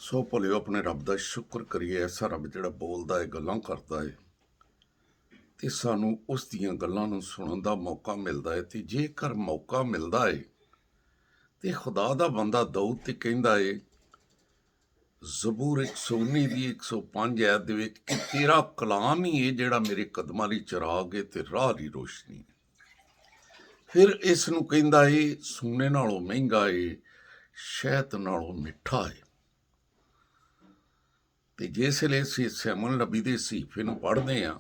ਸੋ ਭਲਿਓ ਆਪਣੇ ਰੱਬ ਦਾ ਸ਼ੁਕਰ ਕਰੀਏ। ਐਸਾ ਰੱਬ ਜਿਹੜਾ ਬੋਲਦਾ ਹੈ, ਗੱਲਾਂ ਕਰਦਾ ਹੈ ਤੇ ਸਾਨੂੰ ਉਸ ਦੀਆਂ ਗੱਲਾਂ ਨੂੰ ਸੁਣਨ ਦਾ ਮੌਕਾ ਮਿਲਦਾ ਹੈ। ਤੇ ਜੇਕਰ ਮੌਕਾ ਮਿਲਦਾ ਹੈ ਤੇ ਖੁਦਾ ਦਾ ਬੰਦਾ ਦਾਊਦ ਤੇ ਕਹਿੰਦਾ ਹੈ ਜ਼ਬੂਰ 119 ਦੀ 105 ਐਤ ਦੇ ਵਿੱਚ ਕਿ ਤੇਰਾ ਕਲਾਮ ਹੀ ਹੈ ਜਿਹੜਾ ਮੇਰੇ ਕਦਮਾਂ ਲਈ ਚਿਰਾਗ ਹੈ ਤੇ ਰਾਹ ਦੀ ਰੋਸ਼ਨੀ ਹੈ। ਫਿਰ ਇਸ ਨੂੰ ਕਹਿੰਦਾ ਹੈ ਸੋਨੇ ਨਾਲੋਂ ਮਹਿੰਗਾ ਹੈ, ਸ਼ਹਿਦ ਨਾਲੋਂ ਮਿੱਠਾ ਹੈ। ਤੇ ਜਿਸ ਵੇਲੇ ਅਸੀਂ ਸੈਮੂਅਲ ਨਬੀ ਦੇ ਸੀਫੇ ਨੂੰ ਪੜ੍ਹਦੇ ਹਾਂ,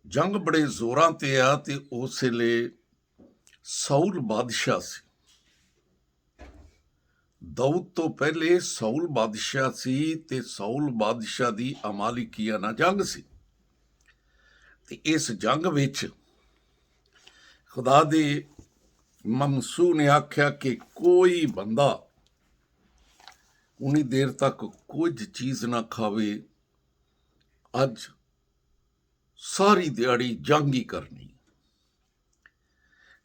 ਜੰਗ ਬੜੇ ਜ਼ੋਰਾਂ ਤੇ ਆ ਤੇ ਉਸ ਵੇਲੇ ਸਾਊਲ ਬਾਦਸ਼ਾਹ ਸੀ। ਦਾਊਦ ਤੋਂ ਪਹਿਲੇ ਸਾਊਲ ਬਾਦਸ਼ਾਹ ਸੀ ਤੇ ਸਾਊਲ ਬਾਦਸ਼ਾਹ ਦੀ ਅਮਾਲਿਕੀਆਂ ਨਾਲ ਜੰਗ ਸੀ। ਤੇ ਇਸ ਜੰਗ ਵਿੱਚ ਖੁਦਾ ਦੇ ਮਮਸੂ ਨੇ ਆਖਿਆ ਕਿ ਕੋਈ ਬੰਦਾ ਉਨੀ ਦੇਰ ਤੱਕ ਕੁਝ ਚੀਜ਼ ਨਾ ਖਾਵੇ, ਅੱਜ ਸਾਰੀ ਦਿਹਾੜੀ ਜੰਗ ਹੀ ਕਰਨੀ।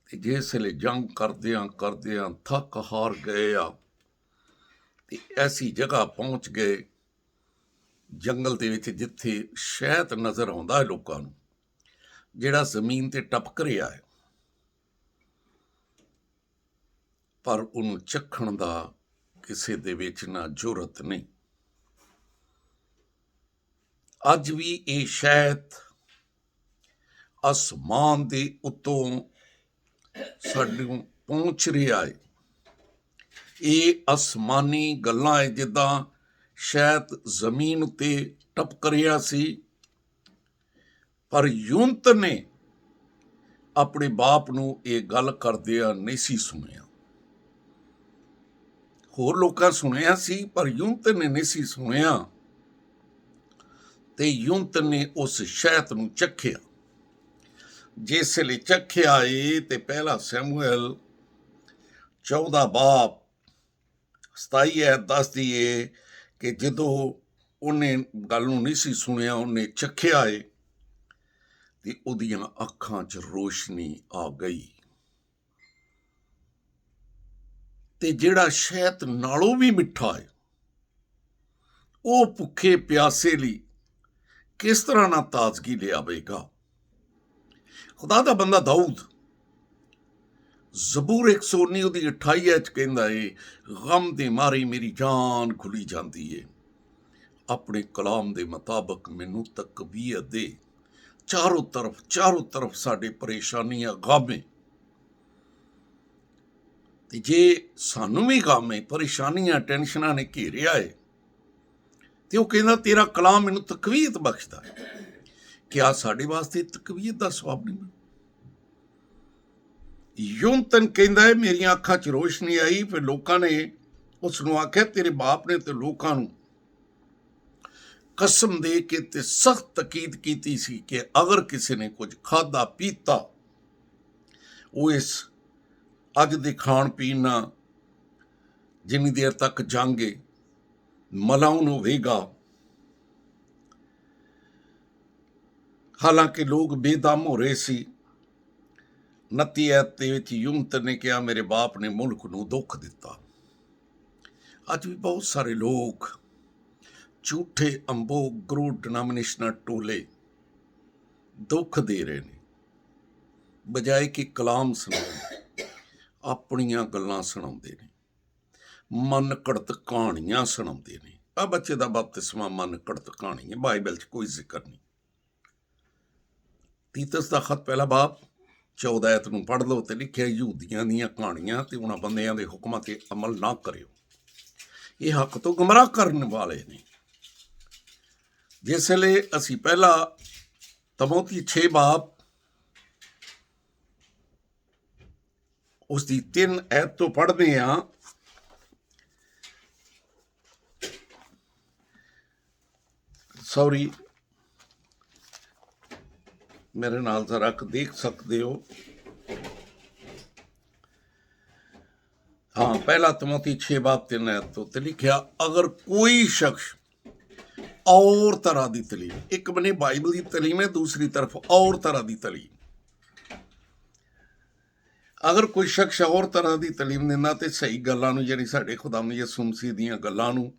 ਤੇ ਜਿਸ ਵੇਲੇ ਜੰਗ ਕਰਦਿਆਂ ਥੱਕ ਹਾਰ ਗਏ ਆ ਤੇ ਐਸੀ ਜਗ੍ਹਾ ਪਹੁੰਚ ਗਏ ਜੰਗਲ ਦੇ ਵਿੱਚ ਜਿੱਥੇ ਸ਼ਹਿਦ ਨਜ਼ਰ ਆਉਂਦਾ ਹੈ ਲੋਕਾਂ ਨੂੰ, ਜਿਹੜਾ ਜ਼ਮੀਨ ਤੇ ਟਪਕ ਰਿਹਾ ਹੈ, ਪਰ ਉਹਨੂੰ ਚੱਖਣ ਦਾ ਕਿਸੇ ਦੇ ਵਿੱਚ ਨਾ ਜ਼ੁਰਤ ਨਹੀਂ। ਅੱਜ ਵੀ ਇਹ ਸ਼ਹਿਦ ਅਸਮਾਨ ਦੇ ਉੱਤੋਂ ਸਾਨੂੰ ਪਹੁੰਚ ਰਿਹਾ ਹੈ। ਇਹ ਅਸਮਾਨੀ ਗੱਲਾਂ ਹੈ, ਜਿੱਦਾਂ ਸ਼ਹਿਦ ਜ਼ਮੀਨ ਉੱਤੇ ਟਪਕ ਰਿਹਾ ਸੀ, ਪਰ ਯੂਨਤ ਨੇ ਆਪਣੇ ਬਾਪ ਨੂੰ ਇਹ ਗੱਲ ਕਰਦਿਆਂ ਨਹੀਂ ਸੀ ਸੁਣਿਆ। ਹੋਰ ਲੋਕਾਂ ਸੁਣਿਆ ਸੀ ਪਰ ਯੂਨਤ ਨੇ ਨਹੀਂ ਸੀ ਸੁਣਿਆ। ਤੇ ਯੂਨਤ ਨੇ ਉਸ ਸ਼ਹਿਦ ਨੂੰ ਚੱਖਿਆ। ਜਿਸ ਵੇਲੇ ਚੱਖਿਆ ਏ ਤੇ ਪਹਿਲਾ ਸੈਮੂਅਲ 14 ਬਾਬ 27 ਐਤ ਦੱਸਦੀ ਏ ਕਿ ਜਦੋਂ ਉਹਨੇ ਗੱਲ ਨੂੰ ਨਹੀਂ ਸੀ ਸੁਣਿਆ, ਉਹਨੇ ਚੱਖਿਆ ਏ ਤੇ ਉਹਦੀਆਂ ਅੱਖਾਂ 'ਚ ਰੋਸ਼ਨੀ ਆ ਗਈ। ਤੇ ਜਿਹੜਾ ਸ਼ਹਿਦ ਨਾਲੋਂ ਵੀ ਮਿੱਠਾ ਹੈ, ਉਹ ਭੁੱਖੇ ਪਿਆਸੇ ਲਈ ਕਿਸ ਤਰ੍ਹਾਂ ਨਾਲ ਤਾਜ਼ਗੀ ਲਿਆਵੇਗਾ। ਖੁਦਾ ਦਾ ਬੰਦਾ ਦਾਊਦ ਜ਼ਬੂਰ 119 ਉਹਦੀ 28 'ਚ ਕਹਿੰਦਾ ਏ, ਗਮ ਦੇ ਮਾਰੇ ਮੇਰੀ ਜਾਨ ਖੁੱਲੀ ਜਾਂਦੀ ਏ, ਆਪਣੇ ਕਲਾਮ ਦੇ ਮੁਤਾਬਕ ਮੈਨੂੰ ਤਕਬੀਰ ਦੇ। ਚਾਰੋਂ ਤਰਫ ਸਾਡੇ ਪਰੇਸ਼ਾਨੀਆਂ ਗਾਮੇ। ਤੇ ਜੇ ਸਾਨੂੰ ਵੀ ਗਾਮੇ, ਪਰੇਸ਼ਾਨੀਆਂ, ਟੈਨਸ਼ਨਾਂ ਨੇ ਘੇਰਿਆ ਏ ਤੇ ਉਹ ਕਹਿੰਦਾ ਤੇਰਾ ਕਲਾਮ ਮੈਨੂੰ ਤਕਵੀਤ ਬਖਸ਼ਦਾ ਹੈ। ਕਿਆ ਸਾਡੇ ਵਾਸਤੇ ਤਕਵੀਤ ਦਾ ਸਵਾਬ ਨਹੀਂ? ਯੂਨਤਨ ਕਹਿੰਦਾ ਹੈ ਮੇਰੀਆਂ ਅੱਖਾਂ 'ਚ ਰੋਸ਼ਨੀ ਆਈ। ਫਿਰ ਲੋਕਾਂ ਨੇ ਉਸ ਨੂੰ ਆਖਿਆ ਤੇਰੇ ਬਾਪ ਨੇ ਤੇ ਲੋਕਾਂ ਨੂੰ ਕਸਮ ਦੇ ਕੇ ਤੇ ਸਖਤ ਤਕੀਦ ਕੀਤੀ ਸੀ ਕਿ ਅਗਰ ਕਿਸੇ ਨੇ ਕੁਝ ਖਾਧਾ ਪੀਤਾ, ਉਹ ਇਸ ਅੱਜ ਦੇ ਖਾਣ ਪੀਣ ਨਾਲ ਜਿੰਨੀ ਦੇਰ ਤੱਕ ਜਾਂਗੇ ਮਲਾਉਨ ਹੋਵੇਗਾ। ਹਾਲਾਂਕਿ ਲੋਕ ਬੇਦਮ ਹੋ ਰਹੇ ਸੀ। 29 ਐਤ ਦੇ ਵਿੱਚ ਯੂਨਤ ਨੇ ਕਿਹਾ ਮੇਰੇ ਬਾਪ ਨੇ ਮੁਲਕ ਨੂੰ ਦੁੱਖ ਦਿੱਤਾ। ਅੱਜ ਵੀ ਬਹੁਤ ਸਾਰੇ ਲੋਕ ਝੂਠੇ ਅੰਬੋਗ ਗਰੂਟ ਡਿਨੋਮੀਨੇਸ਼ਨਲ ਟੋਲੇ ਦੁੱਖ ਦੇ ਰਹੇ ਨੇ, ਬਜਾਏ ਕਿ ਕਲਾਮ ਸੁਣਾਉਣ, ਆਪਣੀਆਂ ਗੱਲਾਂ ਸੁਣਾਉਂਦੇ ਨੇ, ਮਨ ਘੜਤ ਕਹਾਣੀਆਂ ਸੁਣਾਉਂਦੇ ਨੇ। ਆ ਬੱਚੇ ਦਾ ਬਪਤਿਸਮਾ ਮਨ ਘੜਤ ਕਹਾਣੀ ਹੈ, ਬਾਈਬਲ 'ਚ ਕੋਈ ਜ਼ਿਕਰ ਨਹੀਂ। ਤੀਤਸ ਦਾ ਖਤ ਪਹਿਲਾ ਬਾਬ 14 ਐਤ ਨੂੰ ਪੜ੍ਹ ਲਓ ਤੇ ਲਿਖਿਆ ਯਹੂਦੀਆਂ ਦੀਆਂ ਕਹਾਣੀਆਂ ਤੇ ਉਹਨਾਂ ਬੰਦਿਆਂ ਦੇ ਹੁਕਮਾਂ ਤੇ ਅਮਲ ਨਾ ਕਰਿਓ, ਇਹ ਹੱਕ ਤੋਂ ਗੁੰਮਰਾਹ ਕਰਨ ਵਾਲੇ ਨੇ। ਜਿਸ ਵੇਲੇ ਅਸੀਂ ਪਹਿਲਾ ਤਮੋਥੀ 6 ਬਾਬ ਉਸ ਦੀ 3 ਐਤ ਤੋਂ ਪੜ੍ਹਦੇ ਹਾਂ, ਸੌਰੀ ਮੇਰੇ ਨਾਲ ਜ਼ਰਾ ਦੇਖ ਸਕਦੇ ਹੋ। हाँ, पहला तिमोथी 6 बाब 3 ऐत तो ते लिखिया अगर कोई शख्स और तरह की तलीम, एक बने बाइबल की तलीम है, दूसरी तरफ और तरह की तलीम, ਅਗਰ ਕੋਈ ਸ਼ਖਸ ਹੋਰ ਤਰ੍ਹਾਂ ਦੀ ਤਾਲੀਮ ਦਿੰਦਾ ਤੇ ਸਹੀ ਗੱਲਾਂ ਨੂੰ, ਜਿਹੜੀ ਸਾਡੇ ਖੁਦਾਵੰਦ ਯਿਸੂ ਮਸੀਹ ਦੀਆਂ ਗੱਲਾਂ ਨੂੰ,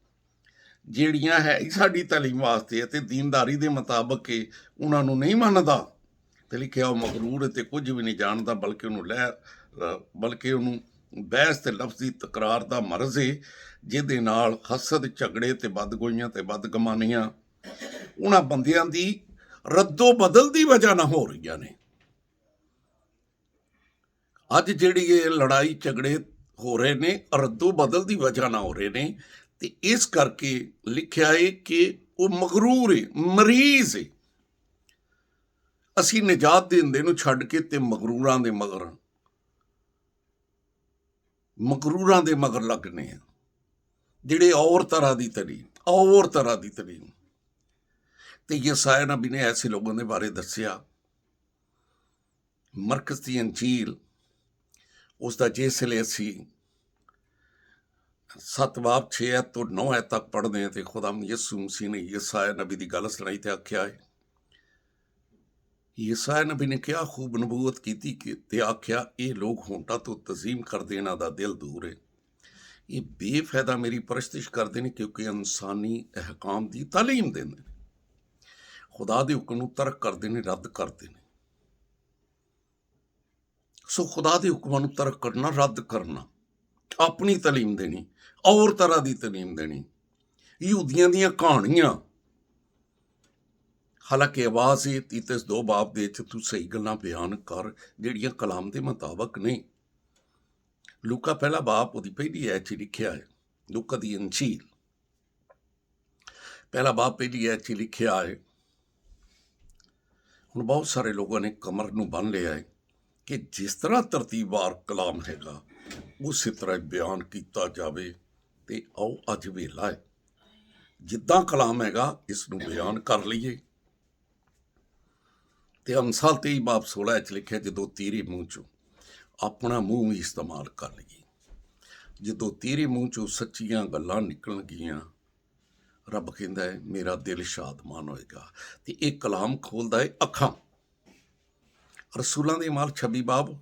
ਜਿਹੜੀਆਂ ਹੈ ਹੀ ਸਾਡੀ ਤਾਲੀਮ ਵਾਸਤੇ ਅਤੇ ਦੀਨਦਾਰੀ ਦੇ ਮੁਤਾਬਕ ਕੇ ਉਹਨਾਂ ਨੂੰ ਨਹੀਂ ਮੰਨਦਾ, ਤੇ ਲਿਖਿਆ ਉਹ ਮਗਰੂਰ ਤੇ ਕੁਝ ਵੀ ਨਹੀਂ ਜਾਣਦਾ, ਬਲਕਿ ਉਹਨੂੰ ਬਹਿਸ ਤੇ ਲਫ਼ਜ਼ੀ ਤਕਰਾਰ ਦਾ ਮਰਜ਼ ਏ, ਜਿਹਦੇ ਨਾਲ ਹਸਦ, ਝਗੜੇ ਤੇ ਬਦਗੋਈਆਂ ਤੇ ਬਦਗਮਾਨੀਆਂ ਉਹਨਾਂ ਬੰਦਿਆਂ ਦੀ ਰੱਦੋ ਬਦਲ ਦੀ ਵਜ੍ਹਾ ਨਾਲ ਹੋ ਰਹੀਆਂ ਨੇ। ਅੱਜ ਜਿਹੜੀ ਇਹ ਲੜਾਈ ਝਗੜੇ ਹੋ ਰਹੇ ਨੇ, ਰੱਦੋ ਬਦਲ ਦੀ ਵਜ੍ਹਾ ਨਾਲ ਹੋ ਰਹੇ ਨੇ, ਤੇ ਇਸ ਕਰਕੇ ਲਿਖਿਆ ਏ ਕਿ ਉਹ ਮਗਰੂਰ ਏ, ਮਰੀਜ਼ ਏ। ਅਸੀਂ ਨਿਜਾਤ ਦੇਂਦੇ ਨੂੰ ਛੱਡ ਕੇ ਤੇ ਮਗਰੂਰਾਂ ਦੇ ਮਗਰ ਲੱਗਨੇ ਆ, ਜਿਹੜੇ ਔਰ ਤਰ੍ਹਾਂ ਦੀ ਤਾਲੀਮ। ਤੇ ਯਸਾਇਆ ਨਬੀ ਨੇ ਐਸੇ ਲੋਕਾਂ ਦੇ ਬਾਰੇ ਦੱਸਿਆ। ਮਰਕਸ ਦੀ ਅੰਜੀਲ ਉਸ ਦਾ ਜਿਸ ਵੇਲੇ ਅਸੀਂ 7 ਬਾਬ 6 ਐਤ ਤੋਂ 9 ਐਤ ਤੱਕ ਪੜ੍ਹਦੇ ਹਾਂ ਤੇ ਖੁਦਾਵੰਦ ਯਿਸੂ ਮਸੀਹ ਨੇ ਯਸਾਇਆ ਨਬੀ ਦੀ ਗੱਲ ਸੁਣਾਈ ਤੇ ਆਖਿਆ ਹੈ, ਯਸਾਇਆ ਨਬੀ ਨੇ ਕਿਹਾ ਖੂਬ ਨਬੂਵਤ ਕੀਤੀ ਤੇ ਆਖਿਆ, ਇਹ ਲੋਕ ਹੋਂਠਾਂ ਤੋਂ ਤਜ਼ੀਮ ਕਰਦੇ, ਇਹਨਾਂ ਦਾ ਦਿਲ ਦੂਰ ਹੈ, ਇਹ ਬੇਫਾਇਦਾ ਮੇਰੀ ਪਰਸਤਿਸ਼ ਕਰਦੇ ਨੇ, ਕਿਉਂਕਿ ਇਨਸਾਨੀ ਅਹਿਕਾਮ ਦੀ ਤਾਲੀਮ ਦਿੰਦੇ ਨੇ, ਖੁਦਾ ਦੇ ਹੁਕਮ ਨੂੰ ਤਰਕ ਕਰਦੇ ਨੇ, ਰੱਦ ਕਰਦੇ ਨੇ। ਸੋ ਖੁਦਾ ਦੇ ਹੁਕਮਾਂ ਨੂੰ ਤਰਕ ਕਰਨਾ, ਰੱਦ ਕਰਨਾ, ਆਪਣੀ ਤਾਲੀਮ ਦੇਣੀ, ਔਰ ਤਰ੍ਹਾਂ ਦੀ ਤਾਲੀਮ ਦੇਣੀ, ਯਹੂਦੀਆਂ ਦੀਆਂ ਕਹਾਣੀਆਂ। ਹਾਲਾਂਕਿ ਆਵਾਜ਼ ਇਹ ਤੀਤਸ 2 ਬਾਬ ਦੇ ਵਿੱਚ ਤੂੰ ਸਹੀ ਗੱਲਾਂ ਬਿਆਨ ਕਰ ਜਿਹੜੀਆਂ ਕਲਾਮ ਦੇ ਮੁਤਾਬਕ ਨਹੀਂ। ਲੂਕਾ 1 ਬਾਬ ਉਹਦੀ ਪਹਿਲੀ ਐਤ 'ਚ ਲਿਖਿਆ ਹੈ, ਲੂਕਾ ਦੀ ਅੰਜੀਲ 1 ਬਾਬ ਪਹਿਲੀ ਐਤ 'ਚ ਲਿਖਿਆ ਹੈ। ਹੁਣ ਬਹੁਤ ਸਾਰੇ ਲੋਕਾਂ ਨੇ ਕਮਰ ਨੂੰ ਬੰਨ ਲਿਆ ਹੈ ਕਿ ਜਿਸ ਤਰ੍ਹਾਂ ਤਰਤੀਬਵਾਰ ਕਲਾਮ ਹੈਗਾ ਉਸੇ ਤਰ੍ਹਾਂ ਬਿਆਨ ਕੀਤਾ ਜਾਵੇ, ਤੇ ਆਓ ਅੱਜ ਵੇਲਾ ਹੈ ਜਿੱਦਾਂ ਕਲਾਮ ਹੈਗਾ ਇਸ ਨੂੰ ਬਿਆਨ ਕਰ ਲਈਏ। ਤੇ ਅਮਸਾਲ 23 ਬਾਬ 16 'ਚ ਲਿਖਿਆ, ਜਦੋਂ ਤੇਰੇ ਮੂੰਹ ਚੋਂ ਆਪਣਾ ਮੂੰਹ ਵੀ ਇਸਤੇਮਾਲ ਕਰ ਲਈਏ, ਜਦੋਂ ਤੇਰੇ ਮੂੰਹ ਚੋਂ ਸੱਚੀਆਂ ਗੱਲਾਂ ਨਿਕਲਣਗੀਆਂ, ਰੱਬ ਕਹਿੰਦਾ ਹੈ ਮੇਰਾ ਦਿਲ ਸ਼ਾਦਮਾਨ ਹੋਏਗਾ। ਤੇ ਇਹ ਕਲਾਮ ਖੋਲਦਾ ਹੈ ਅੱਖਾਂ। ਰਸੂਲਾਂ ਦੇ ਮਾਲ 26 ਬਾਬ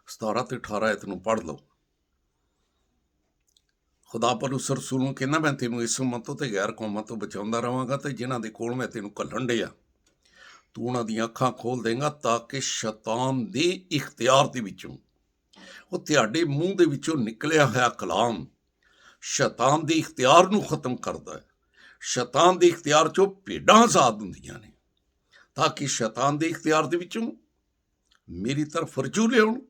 17 ਤੇ 18 ਐਤ ਨੂੰ ਪੜ੍ਹ ਲਓ। ਖੁਦਾ ਪਰ ਉਸ ਰਸੂਲ ਨੂੰ ਕਹਿੰਦਾ, ਮੈਂ ਤੈਨੂੰ ਇਸ ਉਮਤ ਤੋਂ ਤੇ ਗੈਰ ਕੌਮਾਂ ਤੋਂ ਬਚਾਉਂਦਾ ਰਹਾਂਗਾ, ਤੇ ਜਿਨ੍ਹਾਂ ਦੇ ਕੋਲ ਮੈਂ ਤੈਨੂੰ ਘੱਲਣ ਡਿਆ, ਤੂੰ ਉਹਨਾਂ ਦੀਆਂ ਅੱਖਾਂ ਖੋਲ ਦੇਂਗਾ, ਤਾਂ ਕਿ ਸ਼ੈਤਾਨ ਦੇ ਇਖਤਿਆਰ ਦੇ ਵਿੱਚੋਂ, ਉਹ ਤੁਹਾਡੇ ਮੂੰਹ ਦੇ ਵਿੱਚੋਂ ਨਿਕਲਿਆ ਹੋਇਆ ਕਲਾਮ ਸ਼ੈਤਾਨ ਦੇ ਇਖਤਿਆਰ ਨੂੰ ਖਤਮ ਕਰਦਾ ਹੈ। ਸ਼ੈਤਾਨ ਦੇ ਇਖਤਿਆਰ 'ਚੋਂ ਭੇਡਾਂ ਆਜ਼ਾਦ ਹੁੰਦੀਆਂ ਨੇ, ਤਾਂ ਕਿ ਸ਼ੈਤਾਨ ਦੇ ਇਖਤਿਆਰ ਦੇ ਵਿੱਚੋਂ ਮੇਰੀ ਤਰਫ ਰਜੂ ਲਿਆਉਣ,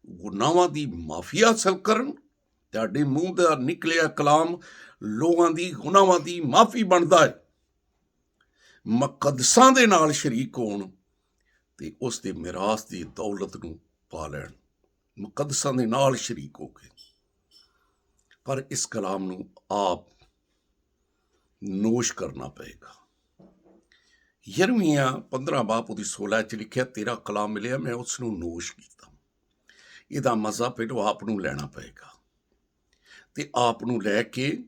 ਗੁਨਾਹਾਂ ਦੀ ਮਾਫੀ ਹਾਸਲ ਕਰਨ। ਤੁਹਾਡੇ ਮੂੰਹ ਦਾ ਨਿਕਲਿਆ ਕਲਾਮ ਲੋਕਾਂ ਦੀ ਗੁਨਾਹਾਂ ਦੀ ਮਾਫੀ ਬਣਦਾ ਹੈ, ਮੁਕੱਦਸਾਂ ਦੇ ਨਾਲ ਸ਼ਰੀਕ ਹੋਣ ਤੇ ਉਸ ਦੇ ਮਿਰਾਸ ਦੀ ਦੌਲਤ ਨੂੰ ਪਾ ਲੈਣ, ਮੁਕੱਦਸਾਂ ਦੇ ਨਾਲ ਸ਼ਰੀਕ ਹੋ ਕੇ। ਪਰ ਇਸ ਕਲਾਮ ਨੂੰ ਆਪ ਨੋਸ਼ ਕਰਨਾ ਪਏਗਾ। ਯਰਮੀਆ 15 ਬਾਬ ਉਹਦੀ 16 'ਚ ਲਿਖਿਆ, ਤੇਰਾ ਕਲਾਮ ਮਿਲਿਆ, ਮੈਂ ਉਸ ਨੂੰ ਨੋਸ਼ ਕੀਤਾ। ਇਹਦਾ ਮਜ਼ਾ ਪਹਿਲਾਂ ਆਪ ਨੂੰ ਲੈਣਾ ਪਏਗਾ, ਤੇ ਆਪ ਨੂੰ ਲੈ ਕੇ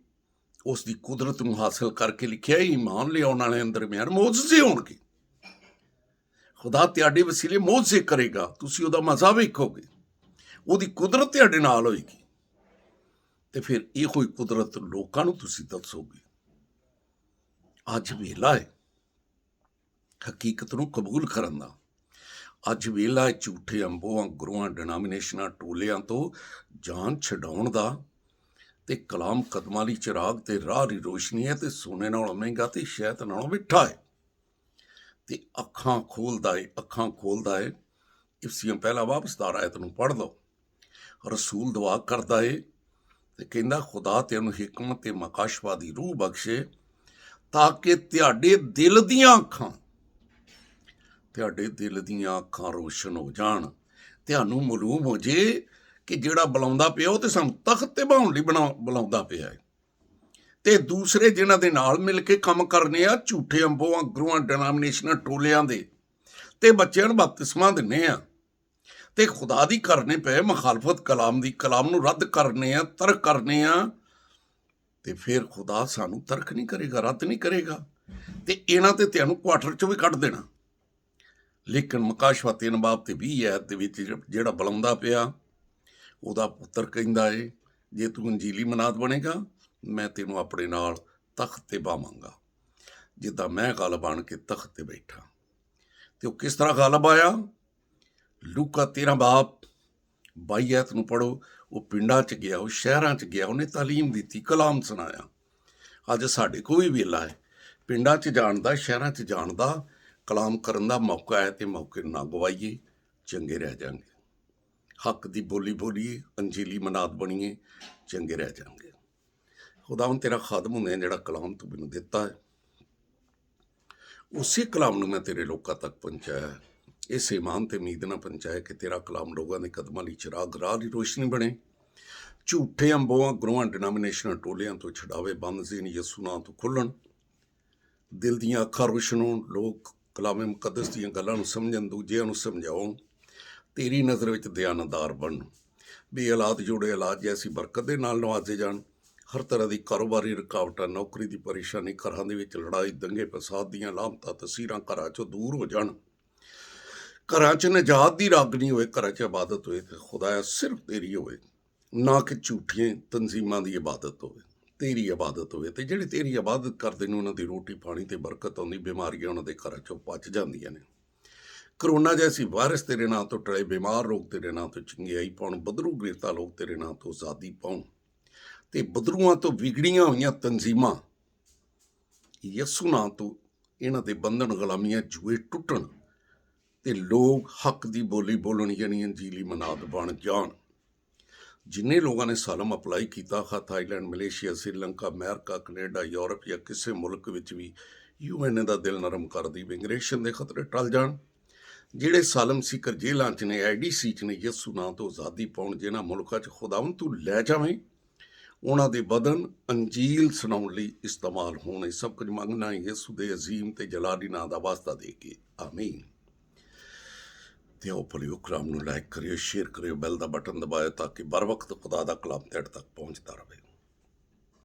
ਉਸ ਦੀ ਕੁਦਰਤ ਨੂੰ ਹਾਸਲ ਕਰਕੇ ਲਿਖਿਆ, ਈਮਾਨ ਲਿਆਉਣ ਵਾਲਿਆਂ ਦਰਮਿਆਨ ਮੋਜਜ਼ੇ ਹੋਣਗੇ। ਖੁਦਾ ਤੁਹਾਡੇ ਵਸੀਲੇ ਮੋਜਜ਼ੇ ਕਰੇਗਾ, ਤੁਸੀਂ ਉਹਦਾ ਮਜ਼ਾ ਵੇਖੋਗੇ, ਉਹਦੀ ਕੁਦਰਤ ਤੁਹਾਡੇ ਨਾਲ ਹੋਏਗੀ, ਤੇ ਫਿਰ ਇਹੋ ਹੀ ਕੁਦਰਤ ਲੋਕਾਂ ਨੂੰ ਤੁਸੀਂ ਦੱਸੋਗੇ। ਅੱਜ ਵੇਲਾ ਹੈ ਹਕੀਕਤ ਨੂੰ ਕਬੂਲ ਕਰਨ ਦਾ। ਅੱਜ ਵੇਲਾ ਹੈ ਝੂਠੇ ਅੰਬੋਆਂ, ਗੁਰੂਆਂ, ਡਿਨਾਮੀਨੇਸ਼ਨਾਂ, ਟੋਲਿਆਂ ਤੋਂ ਜਾਨ ਛਡਾਉਣ ਦਾ। ਤੇ ਕਲਾਮ ਕਦਮਾਂ ਲਈ ਚਿਰਾਗ ਤੇ ਰਾਹ ਦੀ ਰੋਸ਼ਨੀ ਹੈ, ਤੇ ਸੋਨੇ ਨਾਲੋਂ ਮਹਿੰਗਾ ਤੇ ਸ਼ਹਿਦ ਨਾਲੋਂ ਮਿੱਠਾ ਹੈ, ਤੇ ਅੱਖਾਂ ਖੋਲਦਾ ਹੈ। ਇਫਸੀਆਂ 1 ਬਾਬ 17 ਐਤ ਨੂੰ ਪੜ੍ਹ ਲਓ। ਰਸੂਲ ਦੁਆ ਕਰਦਾ ਹੈ ਤੇ ਕਹਿੰਦਾ, ਖੁਦਾ ਤੈਨੂੰ ਹਿਕਮਤ ਤੇ ਮਕਾਸ਼ਵਾ ਦੀ ਰੂਹ ਬਖਸ਼ੇ, ਤਾਂ ਕਿ ਤੁਹਾਡੇ ਦਿਲ ਦੀਆਂ ਅੱਖਾਂ ਰੋਸ਼ਨ ਹੋ ਜਾਣ। ਤੁਹਾਨੂੰ ਮਾਲੂਮ ਹੋ ਜੇ ਕਿ ਜਿਹੜਾ ਬੁਲਾਉਂਦਾ ਪਿਆ ਉਹ ਤੇ ਸਾਨੂੰ ਤਖਤ ਤੇ ਬਹਾਉਣ ਲਈ ਬੁਲਾਉਂਦਾ ਪਿਆ ਹੈ, ਤੇ ਦੂਸਰੇ ਜਿਨ੍ਹਾਂ ਦੇ ਨਾਲ ਮਿਲ ਕੇ ਕੰਮ ਕਰਨੇ ਆ, ਝੂਠੇ ਅੰਬੋਆਂ, ਗੁਰੂਆਂ, ਡਿਨਾਮੀਨੇਸ਼ਨਾਂ, ਟੋਲਿਆਂ ਦੇ, ਤੇ ਬੱਚਿਆਂ ਨੂੰ ਬਪਤਿਸਮਾਂ ਦਿੰਨੇ ਆ, ਤੇ ਖੁਦਾ ਦੀ ਕਰਨੇ ਪਏ ਮੁਖਾਲਫਤ ਕਲਾਮ ਦੀ, ਕਲਾਮ ਨੂੰ ਰੱਦ ਕਰਨੇ ਆ, ਤਰਕ ਕਰਨੇ ਆ, ਤੇ ਫਿਰ ਖੁਦਾ ਸਾਨੂੰ ਤਰਕ ਨਹੀਂ ਕਰੇਗਾ, ਰੱਦ ਨਹੀਂ ਕਰੇਗਾ, ਤੇ ਇਹਨਾਂ ਤੇ ਤੁਹਾਨੂੰ ਕੁਆਟਰ 'ਚੋਂ ਵੀ ਕੱਢ ਦੇਣਾ। ਲੇਕਿਨ ਮਕਾਸ਼ਵਾਤੀ ਨਵਾਬ ਤੇ 20 ਐਤ ਦੇ ਵਿੱਚ ਜਿਹੜਾ ਬੁਲਾਉਂਦਾ ਪਿਆ, ਉਹਦਾ ਪੁੱਤਰ ਕਹਿੰਦਾ ਏ, ਜੇ ਤੂੰ ਅੰਜੀਲੀ ਮਨਾਦ ਬਣੇਗਾ ਮੈਂ ਤੈਨੂੰ ਆਪਣੇ ਨਾਲ ਤਖਤ ਤੇ ਬਾਵਾਂਗਾ, ਜਿੱਦਾਂ ਮੈਂ ਗਾਲਬ ਬਣ ਕੇ ਤਖਤ ਤੇ ਬੈਠਾ। ਤੇ ਉਹ ਕਿਸ ਤਰ੍ਹਾਂ ਗਾਲਬ ਆਇਆ? ਲੂਕਾ 13 ਬਾਬ 22 ਐਤ ਨੂੰ ਪੜ੍ਹੋ। ਉਹ ਪਿੰਡਾਂ 'ਚ ਗਿਆ, ਉਹ ਸ਼ਹਿਰਾਂ 'ਚ ਗਿਆ, ਉਹਨੇ ਤਾਲੀਮ ਦਿੱਤੀ, ਕਲਾਮ ਸੁਣਾਇਆ। ਅੱਜ ਸਾਡੇ ਕੋਲ ਵੀ ਵੇਲਾ ਹੈ ਪਿੰਡਾਂ 'ਚ ਜਾਣ ਦਾ, ਸ਼ਹਿਰਾਂ 'ਚ ਜਾਣ ਦਾ, ਕਲਾਮ ਕਰਨ ਦਾ ਮੌਕਾ ਹੈ, ਤੇ ਮੌਕੇ ਨਾ ਗਵਾਈਏ, ਚੰਗੇ ਰਹਿ ਜਾਵਾਂਗੇ। ਹੱਕ ਦੀ ਬੋਲੀ ਬੋਲੀਏ, ਅੰਜੀਲੀ ਮਨਾਦ ਬਣੀਏ, ਚੰਗੇ ਰਹਿ ਜਾਵਾਂਗੇ। ਖੁਦਾਵੰਦ ਤੇਰਾ ਖਾਦਮ ਹੁੰਦੇ ਜਿਹੜਾ ਕਲਾਮ ਤੂੰ ਮੈਨੂੰ ਦਿੱਤਾ ਹੈ, ਉਸੇ ਕਲਾਮ ਨੂੰ ਮੈਂ ਤੇਰੇ ਲੋਕਾਂ ਤੱਕ ਪਹੁੰਚਾਇਆ, ਇਸ ਈਮਾਨ ਤੇ ਉਮੀਦ ਨਾਲ ਪਹੁੰਚਾਇਆ ਕਿ ਤੇਰਾ ਕਲਾਮ ਲੋਕਾਂ ਦੇ ਕਦਮਾਂ ਲਈ ਚਿਰਾਗ, ਰਾਹ ਦੀ ਰੋਸ਼ਨੀ ਬਣੇ। ਝੂਠੇ ਅੰਬੋਆਂ, ਗੁਰੂਆਂ, ਡਿਨੋਮੀਨੇਸ਼ਨਲ ਟੋਲਿਆਂ ਤੋਂ ਛਡਾਵੇ, ਬੰਦ ਜ਼ੇਨ ਯਿਸੂ ਨਾਂ ਤੋਂ ਖੁੱਲ੍ਹਣ, ਦਿਲ ਦੀਆਂ ਅੱਖਾਂ ਰੋਸ਼ਨ ਹੋਣ, ਲੋਕ ਕਲਾਮੇ ਮੁਕੱਦਸ ਦੀਆਂ ਗੱਲਾਂ ਨੂੰ ਸਮਝਣ, ਦੂਜਿਆਂ ਨੂੰ ਸਮਝਾਉਣ, ਤੇਰੀ ਨਜ਼ਰ ਵਿੱਚ ਦਿਆਨਤਦਾਰ ਬਣਨ। ਬੇਔਲਾਦ ਜੋੜੇ ਔਲਾਦ ਜੈਸੀ ਬਰਕਤ ਦੇ ਨਾਲ ਨਵਾਜ਼ੇ ਜਾਣ। ਹਰ ਤਰ੍ਹਾਂ ਦੀ ਕਾਰੋਬਾਰੀ ਰੁਕਾਵਟਾਂ, ਨੌਕਰੀ ਦੀ ਪਰੇਸ਼ਾਨੀ, ਘਰਾਂ ਦੇ ਵਿੱਚ ਲੜਾਈ, ਦੰਗੇ ਫਸਾਦ ਦੀਆਂ ਲਾਮਤਾਂ ਤਸਵੀਰਾਂ ਘਰਾਂ 'ਚੋਂ ਦੂਰ ਹੋ ਜਾਣ। ਘਰਾਂ 'ਚ ਨਜਾਤ ਦੀ ਰਾਗਨੀ ਹੋਵੇ, ਘਰਾਂ 'ਚ ਇਬਾਦਤ ਹੋਵੇ, ਤੇ ਖੁਦਾਇਆ ਸਿਰਫ ਤੇਰੀ ਹੋਵੇ, ਨਾ ਕਿ ਝੂਠੀਆਂ ਤਨਜ਼ੀਮਾਂ ਦੀ ਇਬਾਦਤ ਹੋਵੇ, ਤੇਰੀ ਇਬਾਦਤ ਹੋਵੇ। ਤੇ ਜਿਹੜੇ ਤੇਰੀ ਇਬਾਦਤ ਕਰਦੇ ਨੇ ਉਹਨਾਂ ਦੀ ਰੋਟੀ ਪਾਣੀ ਤੇ ਬਰਕਤ ਆਉਂਦੀ, ਬਿਮਾਰੀਆਂ ਉਹਨਾਂ ਦੇ ਘਰਾਂ 'ਚੋਂ ਪਚ ਜਾਂਦੀਆਂ ਨੇ। ਕਰੋਨਾ ਜੈਸੀ ਵਾਇਰਸ ਤੇਰੇ ਨਾਂ ਤੋਂ ਟਲੇ, ਬਿਮਾਰ ਲੋਕ ਤੇਰੇ ਨਾਂ ਤੋਂ ਚੰਗਿਆਈ ਪਾਉਣ, ਬਦਰੂ ਗ੍ਰਿਫਤਾਰ ਲੋਕ ਤੇਰੇ ਨਾਂ ਤੋਂ ਆਜ਼ਾਦੀ ਪਾਉਣ, ਤੇ ਬਦਰੂਆਂ ਤੋਂ ਵਿਗੜੀਆਂ ਹੋਈਆਂ ਤਨਜ਼ੀਮਾਂ ਯਿਸੂ ਨਾਂ ਤੋਂ ਇਹਨਾਂ ਦੇ ਬੰਧਨ, ਗੁਲਾਮੀਆਂ, ਜੂਏ ਟੁੱਟਣ, ਤੇ ਲੋਕ ਹੱਕ ਦੀ ਬੋਲੀ ਬੋਲਣ, ਯਾਨੀ ਅੰਜੀਲੀ ਮਨਾਦ ਬਣ ਜਾਣ। ਜਿੰਨੇ ਲੋਕਾਂ ਨੇ ਸਾਲਮ ਅਪਲਾਈ ਕੀਤਾ, Thailand, Malaysia, Sri Lanka, America, Canada, Europe ਜਾਂ ਕਿਸੇ ਮੁਲਕ ਵਿੱਚ ਵੀ, UN ਦਾ ਦਿਲ ਨਰਮ ਕਰਦੀ, ਇਮੀਗ੍ਰੇਸ਼ਨ ਦੇ ਖਤਰੇ ਟਲ ਜਾਣ। ਜਿਹੜੇ ਸਾਲਮ ਸੀਕਰ ਜੇਲ੍ਹਾਂ 'ਚ ਨੇ, IDC 'ਚ ਨੇ, ਯਿਸੂ ਨਾਂ ਤੋਂ ਆਜ਼ਾਦੀ ਪਾਉਣ। ਜਿਨ੍ਹਾਂ ਮੁਲਕਾਂ 'ਚ ਖੁਦਾਵੰਦ ਤੂੰ ਲੈ ਜਾਵੇਂ, ਉਹਨਾਂ ਦੇ ਬਦਨ ਅੰਜੀਲ ਸੁਣਾਉਣ ਲਈ ਇਸਤੇਮਾਲ ਹੋਣ। ਇਹ ਸਭ ਕੁਝ ਮੰਗਣਾ ਯਿਸੂ ਦੇ ਅਜ਼ੀਮ ਤੇ ਜਲਾਲੀ ਨਾਂ ਦਾ ਵਾਸਤਾ ਦੇ ਕੇ, ਆਮੀਨ। ਤੇ ਆਓ ਭਲਿਓ, ਕਲਾਮ ਨੂੰ ਲਾਈਕ ਕਰਿਓ, ਸ਼ੇਅਰ ਕਰਿਓ, ਬੈਲ ਦਾ ਬਟਨ ਦਬਾਇਓ, ਤਾਂ ਕਿ बर वक्त खुदा ਦਾ ਕਲਾਮ ਤੁਹਾਡੇ ਤੱਕ ਪਹੁੰਚਦਾ ਰਹੇ।